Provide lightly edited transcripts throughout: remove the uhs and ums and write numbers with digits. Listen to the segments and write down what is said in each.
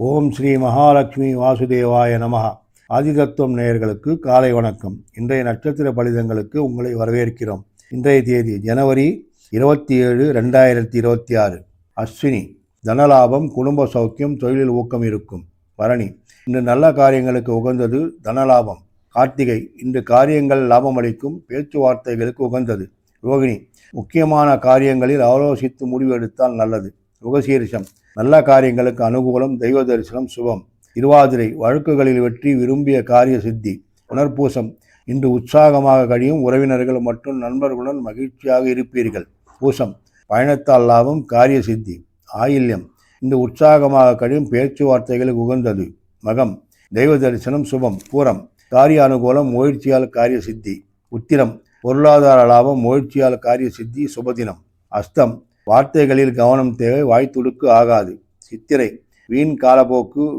ஓம் ஸ்ரீ மகாலட்சுமி வாசுதேவாய நமஹ. ஆதிதத்துவம் நேயர்களுக்கு காலை வணக்கம். இன்றைய நட்சத்திர பலிதங்களுக்கு உங்களை வரவேற்கிறோம். இன்றைய தேதி ஜனவரி 27, 2026. அஸ்வினி. தனலாபம், குடும்ப சௌக்கியம், தொழிலில் ஊக்கம் இருக்கும். பரணி. இன்று நல்ல காரியங்களுக்கு உகந்தது, தனலாபம். கார்த்திகை. இன்று காரியங்கள் லாபமளிக்கும், பேச்சுவார்த்தைகளுக்கு உகந்தது. ரோகிணி. முக்கியமான காரியங்களில் ஆலோசித்து முடிவு எடுத்தால் நல்லது. ருகசீரிஷம். நல்ல காரியங்களுக்கு அனுகூலம், தெய்வ தரிசனம், சுபம். திருவாதிரை. வழக்குகளில் வெற்றி, விரும்பிய காரிய சித்தி. புனர்பூசம். இன்று உற்சாகமாக கழியும், உறவினர்கள் மற்றும் நண்பர்களுடன் மகிழ்ச்சியாக இருப்பீர்கள். பூசம். பயணத்தால் லாபம், காரிய சித்தி. ஆயில்யம். இன்று உற்சாகமாக கழியும், பேச்சுவார்த்தைகளுக்கு உகந்தது. மகம். தெய்வ தரிசனம், சுபம். பூரம். காரிய அனுகூலம், முயற்சியால் காரிய சித்தி. உத்திரம். பொருளாதார லாபம், முயற்சியால் காரிய சித்தி, சுபதினம். அஸ்தம். வார்த்தைகளில் கவனம் தேவை, வாய்த்துடுக்கு ஆகாது. சித்திரை. வீண் காலப்போக்கு,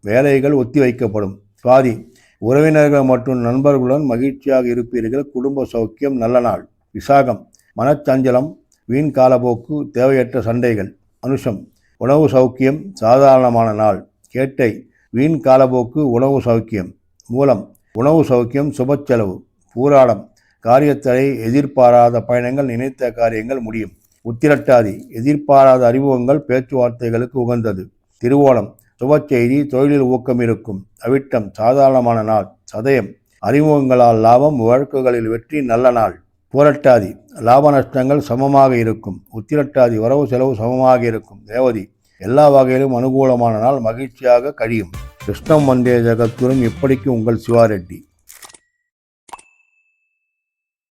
வேலைகள் ஒத்தி வைக்கப்படும். சுவாதி. உறவினர்கள் மற்றும் நண்பர்களுடன் மகிழ்ச்சியாக இருப்பீர்கள், குடும்ப சௌக்கியம், நல்ல நாள். விசாகம். மனச்சஞ்சலம், வீண் காலப்போக்கு, தேவையற்ற சண்டைகள். அனுஷம். உணவு சௌக்கியம், சாதாரணமான நாள். கேட்டை. வீண் காலப்போக்கு, உணவு சௌக்கியம். மூலம். உணவு சௌக்கியம், சுபச்செலவு. பூராடம். காரியத்தடை, எதிர்பாராத பயணங்கள், நினைத்த காரியங்கள் முடியும். உத்திரட்டாதி. எதிர்பாராத அறிமுகங்கள், பேச்சுவார்த்தைகளுக்கு உகந்தது. திருவோணம். சுபச்செய்தி, தொழிலில் ஊக்கம் இருக்கும். அவிட்டம். சாதாரணமான நாள். சதயம். அறிமுகங்களால் லாபம், வழக்குகளில் வெற்றி, நல்ல நாள். புரட்டாதி. லாப நஷ்டங்கள் சமமாக இருக்கும். உத்திரட்டாதி. வரவு செலவு சமமாக இருக்கும். ரேவதி. எல்லா வகையிலும் அனுகூலமான நாள், மகிழ்ச்சியாக கழியும். கிருஷ்ணம் வந்தே ஜெகத்குரும். இப்படிக்கு உங்கள் சிவாரெட்டி.